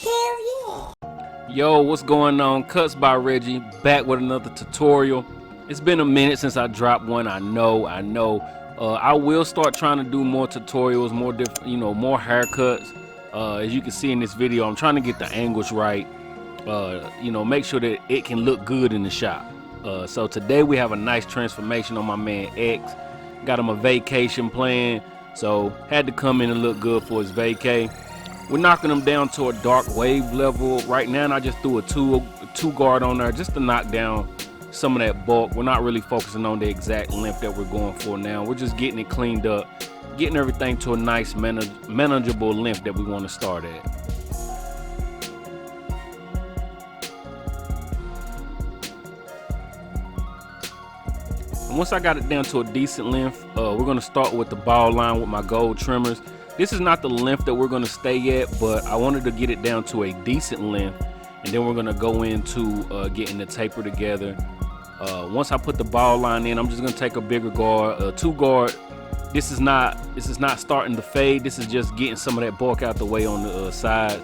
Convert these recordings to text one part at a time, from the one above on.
Hell yeah. Yo, what's going on? Cuts by Reggie, back with another tutorial. It's been a minute since I dropped one. I know. I will start trying to do more tutorials, more different, more haircuts. As you can see in this video, I'm trying to get the angles right. Make sure that it can look good in the shop. So today we have a nice transformation on my man X. Got him a vacation plan, so had to come in and look good for his vacay. We're knocking him down to a dark wave level right now, and I just threw a two guard on there just to knock down some of that bulk. We're not really focusing on the exact length that we're going for now. We're just getting it cleaned up, getting everything to a nice manageable length that we want to start at. And once I got it down to a decent length, we're going to start with the ball line with my gold trimmers. This is not the length that we're going to stay at, but I wanted to get it down to a decent length, and then we're going to go into getting the taper together. Once I put the ball line in, I'm just going to take a bigger guard, two guard. This is not starting to fade. This is just getting some of that bulk out the way on the side,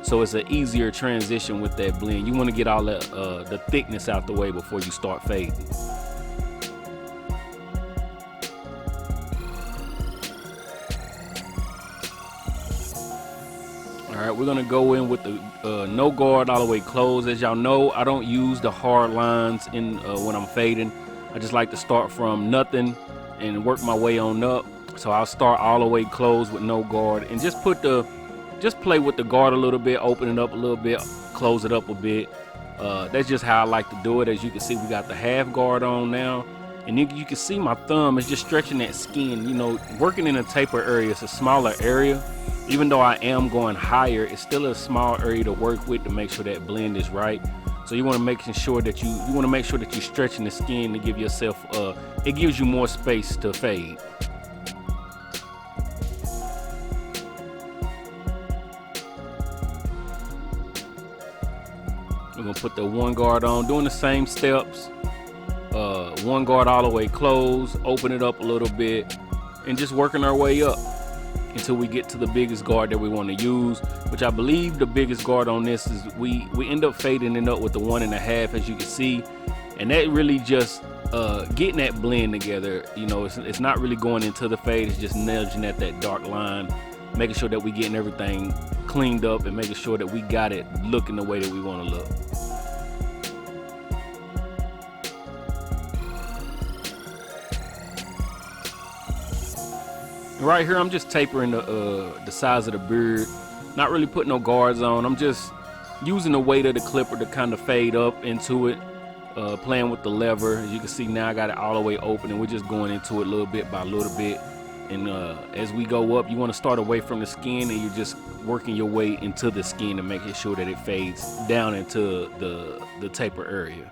so it's an easier transition with that blend. You want to get all the thickness out the way before you start fading. Alright, we're gonna go in with the no guard all the way closed. As y'all know, I don't use the hard lines in when I'm fading. I just like to start from nothing and work my way on up. So I'll start all the way closed with no guard and just play with the guard a little bit, open it up a little bit, close it up a bit. That's just how I like to do it. As you can see, we got the half guard on now, and you can see my thumb is just stretching that skin. Working in a taper area, it's a smaller area. Even though I am going higher, it's still a small area to work with to make sure that blend is right. So you want to make sure that you're stretching the skin to give yourself it gives you more space to fade. We're gonna put the one guard on, doing the same steps. One guard all the way closed, open it up a little bit, and just working our way up until we get to the biggest guard that we want to use, which I believe the biggest guard on this is we end up fading it up with the 1.5, as you can see, and that really just getting that blend together. It's not really going into the fade, it's just nudging at that dark line, making sure that we getting everything cleaned up and making sure that we got it looking the way that we want to look. Right here, I'm just tapering the size of the beard, not really putting no guards on. I'm just using the weight of the clipper to kind of fade up into it, playing with the lever. As you can see now, I got it all the way open, and we're just going into it little bit by little bit. And as we go up, you want to start away from the skin, and you're just working your way into the skin to make sure that it fades down into the taper area.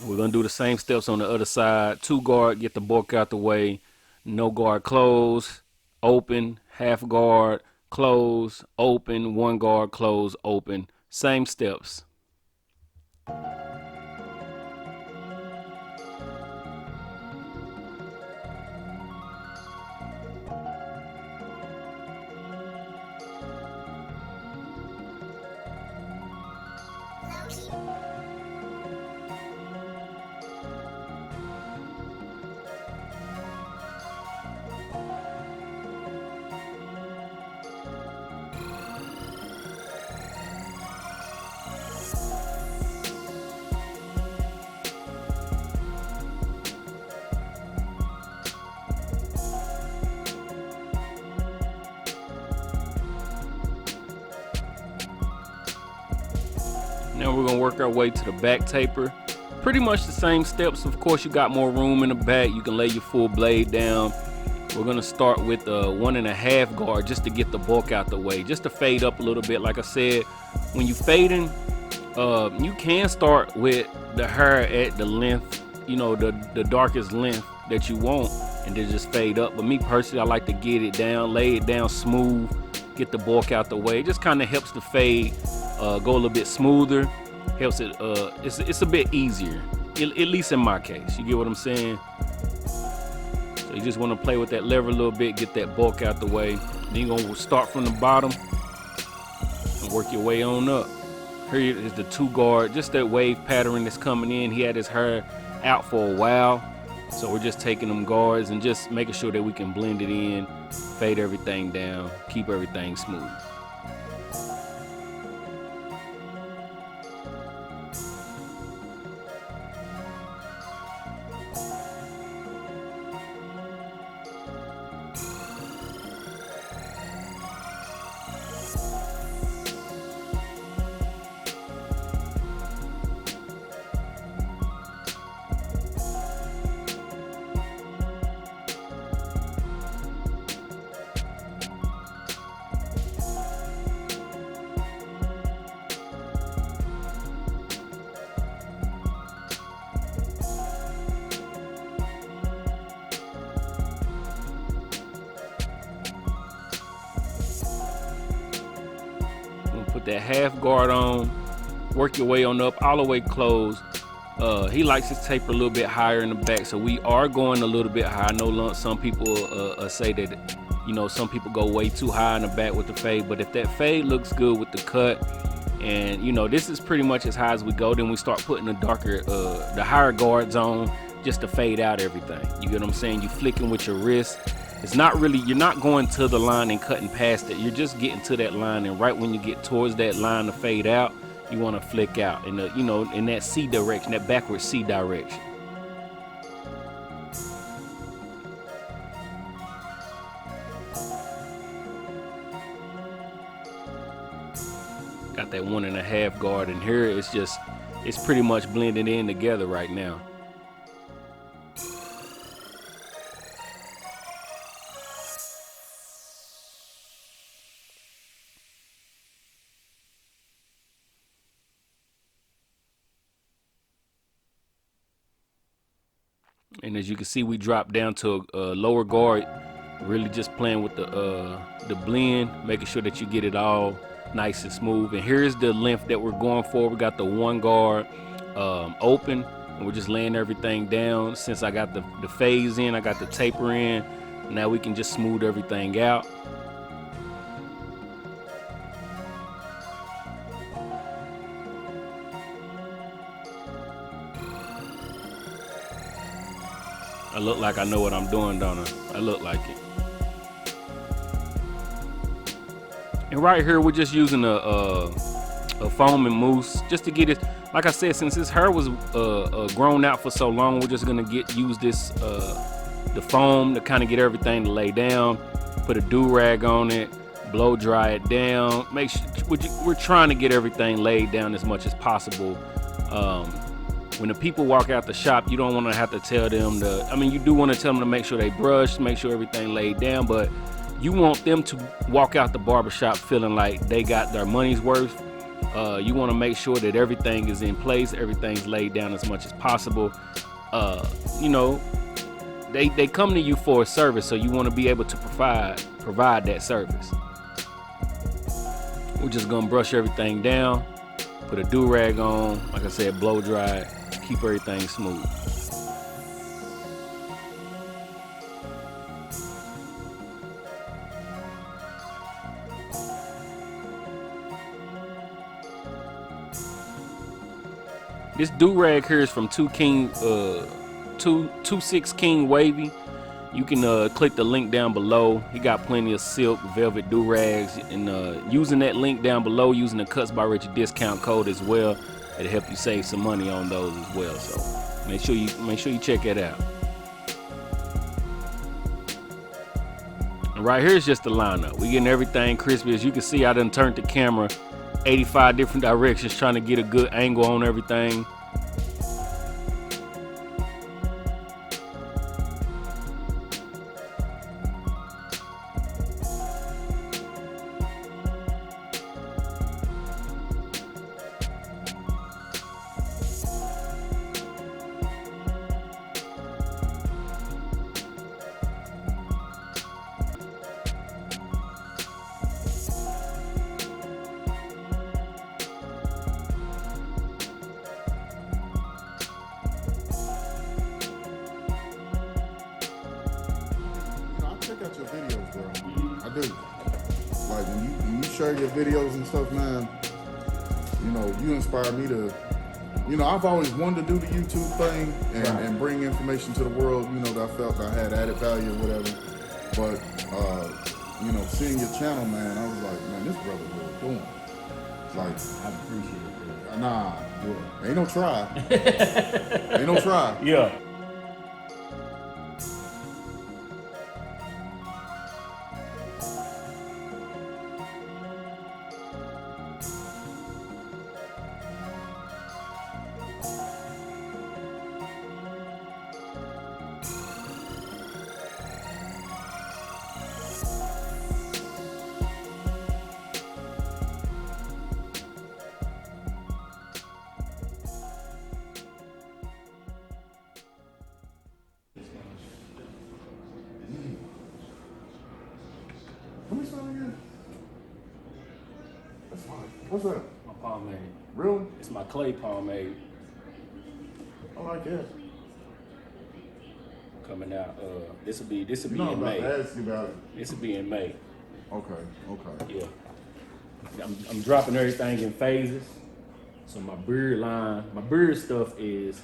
We're gonna do the same steps on the other side. Two guard, get the bulk out the way. No guard, close, open, half guard, close, open, one guard, close, open. Same steps. Now we're gonna work our way to the back taper. Pretty much the same steps. Of course, you got more room in the back. You can lay your full blade down. We're gonna start with a 1.5 guard just to get the bulk out the way, just to fade up a little bit. Like I said, when you fading, you can start with the hair at the length, the darkest length that you want, and then just fade up. But me personally, I like to get it down, lay it down smooth, get the bulk out the way. It just kind of helps the fade go a little bit smoother, helps it, it's a bit easier, at least in my case. You get what I'm saying? So So you just want to play with that lever a little bit, get that bulk out the way. Then you're gonna start from the bottom and work your way on up. Here is the 2 guard, just that wave pattern that's coming in. He had his hair out for a while, so we're just taking them guards and just making sure that we can blend it in, fade everything down, keep everything smooth. Put that half guard on, work your way on up, all the way closed. He likes his taper a little bit higher in the back, so we are going a little bit high. I know some people say that, you know, some people go way too high in the back with the fade, but if that fade looks good with the cut, and you know, this is pretty much as high as we go, then we start putting the darker, the higher guards on just to fade out everything. You get what I'm saying? You flicking with your wrist. It's not really, you're not going to the line and cutting past it. You're just getting to that line, and right when you get towards that line to fade out, you want to flick out in the, you know, in that C direction, that backward C direction. Got that 1.5 guard, and here it's just, it's pretty much blending in together right now. And as you can see, we dropped down to a lower guard, really just playing with the blend, making sure that you get it all nice and smooth. And here's the length that we're going for. We got the 1 guard open, and we're just laying everything down. Since I got the phase in, I got the taper in, now we can just smooth everything out. I look like I know what I'm doing, don't I? I look like it. And right here, we're just using a foam and mousse just to get it. Like I said, since his hair was grown out for so long, we're just gonna use this the foam to kind of get everything to lay down. Put a do-rag on it, blow dry it down. Make sure we're trying to get everything laid down as much as possible. When the people walk out the shop, you don't want to have to tell them to, I mean, you do want to tell them to make sure they brush, make sure everything laid down, but you want them to walk out the barbershop feeling like they got their money's worth. You want to make sure that everything is in place, everything's laid down as much as possible. You know, they come to you for a service, so you want to be able to provide that service. We're just gonna brush everything down, put a do-rag on, like I said, blow dry it, keep everything smooth. This do-rag here is from 26 King Wavy. You can click the link down below. He got plenty of silk, velvet do-rags, and using that link down below, using the Cuts by Reggie discount code as well, it'll help you save some money on those as well. So make sure you check it out. And right here is just the lineup. We getting everything crispy. As you can see, I done turned the camera 85 different directions trying to get a good angle on everything. check out your videos, bro. I do. Like when you share your videos and stuff, man, you know, you inspire me to, you know, I've always wanted to do the YouTube thing and bring information to the world, you know, that I felt I had added value or whatever. But, you know, seeing your channel, man, I was like, man, this brother really doing. Like, I appreciate it. Nah, ain't no try. Ain't no try. Yeah. Let me smell again. That's fine. What's that? My pomade. Really? It's my clay pomade. I like that. Coming out. This will be You in know, I'm about May. to ask you about it. This will be in May. Okay. Yeah. I'm dropping everything in phases. So my beard stuff is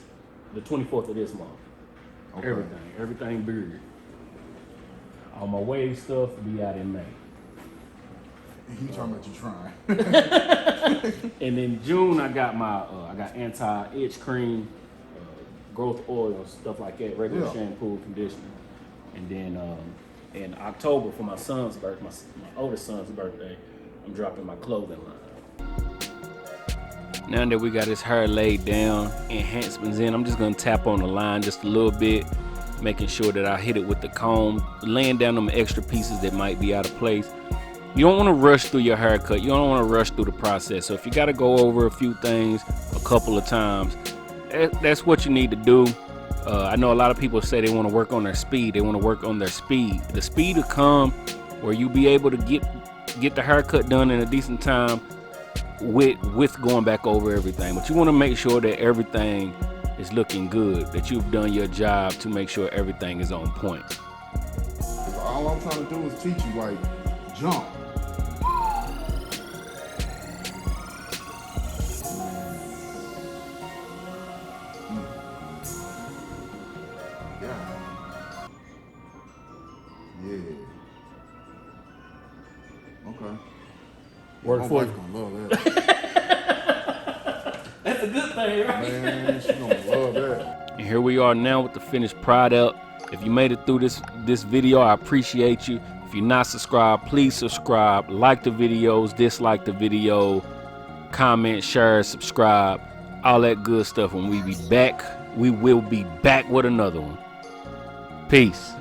the 24th of this month. Okay. Everything beard. All my wave stuff will be out in May. You talking about you trying. And in June, I got my anti-itch cream, growth oil, stuff like that, regular shampoo, conditioner. And then in October, for my son's birthday, my oldest son's birthday, I'm dropping my clothing line. Now that we got his hair laid down, enhancements in, I'm just gonna tap on the line just a little bit, making sure that I hit it with the comb, laying down them extra pieces that might be out of place. You don't want to rush through your haircut. You don't want to rush through the process. So if you got to go over a few things a couple of times, that's what you need to do. I know a lot of people say they want to work on their speed. They want to work on their speed. The speed will come where you be able to get the haircut done in a decent time with going back over everything. But you want to make sure that everything is looking good, that you've done your job to make sure everything is on point. All I'm trying to do is teach you, like, jump. Yeah. Okay. Work My for wife you. gonna love that. That's a good thing, right? Man, she gonna love that. And here we are now with the finished product. If you made it through this video, I appreciate you. If you're not subscribed, please subscribe. Like the videos, dislike the video, comment, share, subscribe, all that good stuff. When we be back, we will be back with another one. Peace.